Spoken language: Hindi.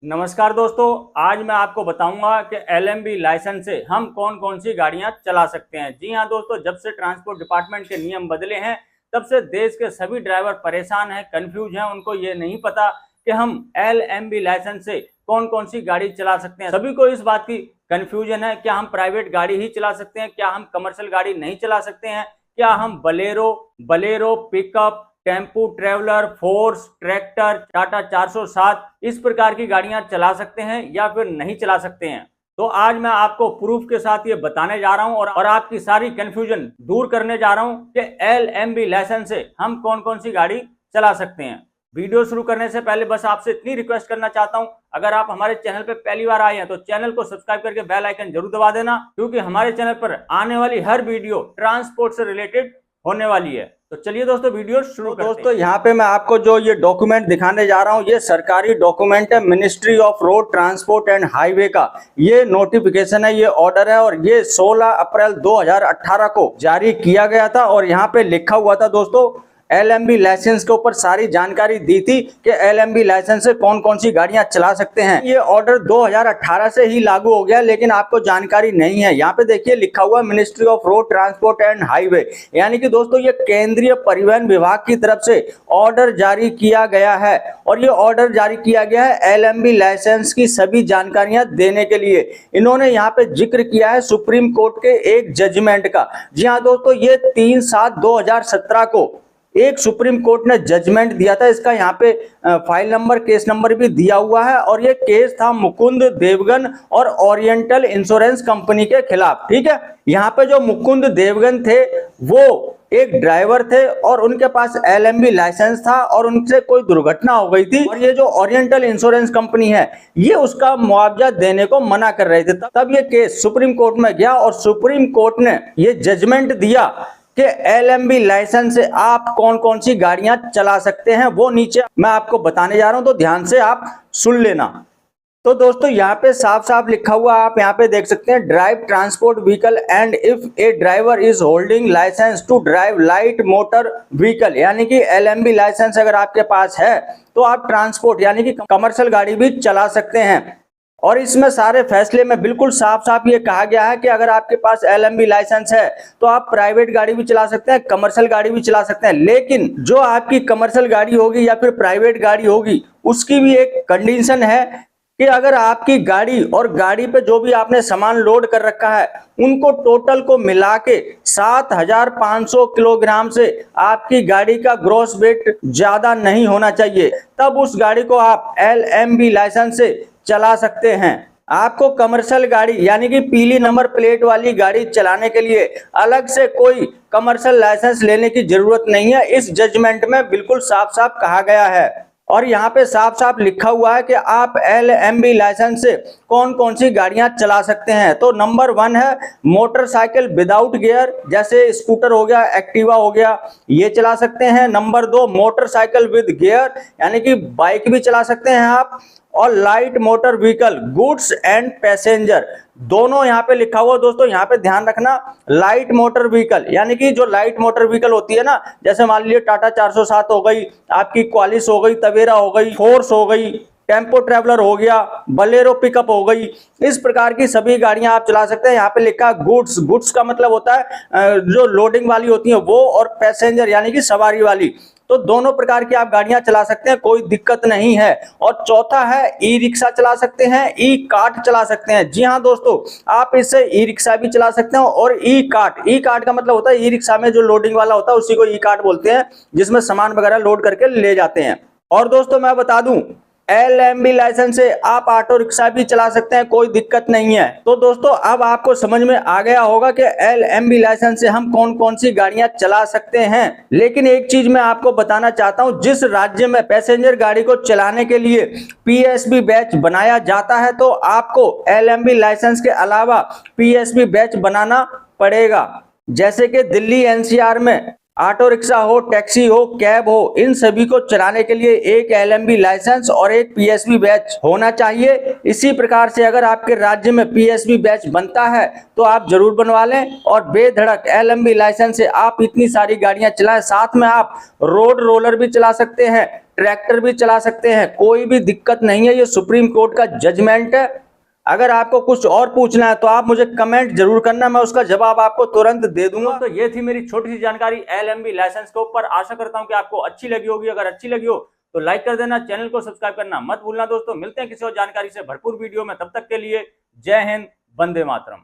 नमस्कार दोस्तों, आज मैं आपको बताऊंगा कि एलएमबी लाइसेंस से हम कौन कौन सी गाड़ियां चला सकते हैं। जी हां दोस्तों, जब से ट्रांसपोर्ट डिपार्टमेंट के नियम बदले हैं तब से देश के सभी ड्राइवर परेशान हैं, कंफ्यूज हैं। उनको ये नहीं पता कि हम एलएमबी लाइसेंस से कौन कौन सी गाड़ी चला सकते हैं। सभी को इस बात की कंफ्यूजन है, क्या हम प्राइवेट गाड़ी ही चला सकते हैं, क्या हम कमर्शियल गाड़ी नहीं चला सकते हैं, क्या हम Bolero pickup, tempo traveller, force, tractor, Tata 407 इस प्रकार की गाड़ियां चला सकते हैं या फिर नहीं चला सकते हैं। तो आज मैं आपको प्रूफ के साथ ये बताने जा रहा हूं और आपकी सारी कंफ्यूजन दूर करने जा रहा हूं कि एलएमबी लाइसेंस से हम कौन कौन सी गाड़ी चला सकते हैं। वीडियो शुरू करने से पहले बस आपसे इतनी रिक्वेस्ट करना चाहता हूं, अगर आप हमारे चैनल पर पहली बार आए हैं तो चैनल को सब्सक्राइब करके बेल आइकन जरूर दबा देना, क्योंकि हमारे चैनल पर आने वाली हर वीडियो ट्रांसपोर्ट से रिलेटेड होने वाली है। तो चलिए दोस्तों वीडियो शुरू करते हैं। दोस्तों यहाँ पे मैं आपको जो ये डॉक्यूमेंट दिखाने जा रहा हूँ, ये सरकारी डॉक्यूमेंट है, ministry of road transport and highway का ये नोटिफिकेशन है, ये ऑर्डर है और ये 16 अप्रैल 2018 को जारी किया गया था। और यहाँ पे लिखा हुआ था दोस्तों, एलएमबी लाइसेंस के ऊपर सारी जानकारी दी थी कि एलएमबी लाइसेंस से कौन कौन सी गाड़ियां चला सकते हैं। ये ऑर्डर 2018 से ही लागू हो गया, लेकिन आपको जानकारी नहीं है। यहाँ पे देखिए लिखा हुआ ministry of road transport and highway, यानी कि दोस्तों ये केंद्रीय परिवहन विभाग की तरफ से ऑर्डर जारी किया गया है। और ये ऑर्डर जारी किया गया है एलएमबी लाइसेंस की सभी जानकारियां देने के लिए। इन्होंने यहाँ पे जिक्र किया है सुप्रीम कोर्ट के एक जजमेंट का। जी हाँ दोस्तों, ये 3/7/2017 को एक सुप्रीम कोर्ट ने जजमेंट दिया था। इसका यहाँ पे फाइल नंबर, केस नंबर भी दिया हुआ है। और ये केस था मुकुंद देवगन और ओरिएंटल इंश्योरेंस कंपनी के खिलाफ। ठीक है, यहाँ पे जो मुकुंद देवगन थे वो एक ड्राइवर थे और उनके पास एलएमबी लाइसेंस था और उनसे कोई दुर्घटना हो गई थी और ये जो ओरिएंटल इंश्योरेंस कंपनी है ये उसका मुआवजा देने को मना कर रहे थे। तब ये केस सुप्रीम कोर्ट में गया और सुप्रीम कोर्ट ने ये जजमेंट दिया कि एलएमबी लाइसेंस से आप कौन कौन सी गाड़ियां चला सकते हैं, वो नीचे मैं आपको बताने जा रहा हूं, तो ध्यान से आप सुन लेना। तो दोस्तों यहाँ पे साफ साफ लिखा हुआ आप यहाँ पे देख सकते हैं, drive transport vehicle and if a driver is holding licence to drive light motor vehicle, यानी कि एलएमबी लाइसेंस अगर आपके पास है तो आप ट्रांसपोर्ट यानी कि कमर्शियल गाड़ी भी चला सकते हैं। और इसमें सारे फैसले में बिल्कुल साफ साफ ये कहा गया है कि अगर आपके पास एलएमबी लाइसेंस है तो आप प्राइवेट गाड़ी भी चला सकते हैं, कमर्शियल गाड़ी भी चला सकते हैं। लेकिन जो आपकी कमर्शियल गाड़ी होगी या फिर प्राइवेट गाड़ी होगी उसकी भी एक कंडीशन है कि अगर आपकी गाड़ी और गाड़ी पे जो भी आपने सामान लोड कर रखा है उनको टोटल को मिला के 7,500 किलोग्राम से आपकी गाड़ी का ग्रॉस वेट ज्यादा नहीं होना चाहिए, तब उस गाड़ी को आप एलएमबी लाइसेंस से चला सकते हैं। आपको कमर्शियल गाड़ी यानी कि पीली नंबर प्लेट वाली गाड़ी चलाने के लिए अलग से कोई कमर्शियल लाइसेंस लेने की जरूरत नहीं है, इस जजमेंट में बिल्कुल साफ साफ कहा गया है। और यहाँ पे साफ साफ लिखा हुआ है कि आप एलएमबी लाइसेंस से कौन कौन सी गाड़ियां चला सकते हैं। तो नंबर 1 है मोटरसाइकिल विदाउट गियर, जैसे स्कूटर हो गया, एक्टिवा हो गया, ये चला सकते हैं। नंबर 2 मोटरसाइकिल विद गियर, यानी कि बाइक भी चला सकते हैं आप। और light motor vehicle goods and passenger, दोनों यहाँ पे लिखा हुआ दोस्तों, यहाँ पे ध्यान रखना। लाइट मोटर व्हीकल यानी कि जो लाइट मोटर व्हीकल होती है ना, जैसे मान लीजिए टाटा 407 हो गई, आपकी क्वालिस हो गई, तवेरा हो गई, फोर्स हो गई, टेम्पो ट्रेवलर हो गया, बलेरो पिकअप हो गई, इस प्रकार की सभी गाड़ियां आप चला सकते हैं। यहाँ पे लिखा गुड्स, गुड्स का मतलब होता है जो लोडिंग वाली होती है वो, और पैसेंजर यानी कि सवारी वाली, तो दोनों प्रकार की आप गाड़ियां चला सकते हैं, कोई दिक्कत नहीं है। और चौथा है ई रिक्शा चला सकते हैं, ई कार्ट चला सकते हैं। जी हाँ दोस्तों, आप इससे ई रिक्शा भी चला सकते हैं और ई कार्ट का मतलब होता है ई रिक्शा में जो लोडिंग वाला होता है उसी को ई कार्ट बोलते हैं, जिसमें सामान वगैरह लोड करके ले जाते हैं। और दोस्तों मैं बता दूं, एलएमबी लाइसेंस से आप ऑटो रिक्शा भी चला सकते हैं, कोई दिक्कत नहीं है। तो दोस्तों अब आपको समझ में आ गया होगा कि एलएमबी लाइसेंस से हम कौन कौन सी गाड़ियां चला सकते हैं। लेकिन एक चीज मैं आपको बताना चाहता हूं, जिस राज्य में पैसेंजर गाड़ी को चलाने के लिए पीएसबी बैच बनाया जाता है तो आपको एलएमबी लाइसेंस के अलावा पीएसबी बैच बनाना पड़ेगा। जैसे कि दिल्ली एनसीआर में ऑटो रिक्शा हो, टैक्सी हो, कैब हो, इन सभी को चलाने के लिए एक एलएमबी लाइसेंस और एक पीएसबी बैच होना चाहिए। इसी प्रकार से अगर आपके राज्य में पीएसबी बैच बनता है तो आप जरूर बनवा लें और बेधड़क एलएमबी लाइसेंस से आप इतनी सारी गाड़ियां चलाएं। साथ में आप रोड रोलर भी चला सकते हैं, ट्रैक्टर भी चला सकते हैं, कोई भी दिक्कत नहीं है। ये सुप्रीम कोर्ट का जजमेंट है। अगर आपको कुछ और पूछना है तो आप मुझे कमेंट जरूर करना, मैं उसका जवाब आपको तुरंत दे दूंगा। तो ये थी मेरी छोटी सी जानकारी LMB लाइसेंस के ऊपर। आशा करता हूं कि आपको अच्छी लगी होगी। अगर अच्छी लगी हो तो लाइक कर देना, चैनल को सब्सक्राइब करना मत भूलना दोस्तों। मिलते हैं किसी और जानकारी से भरपूर वीडियो में, तब तक के लिए जय हिंद, वंदे मातरम।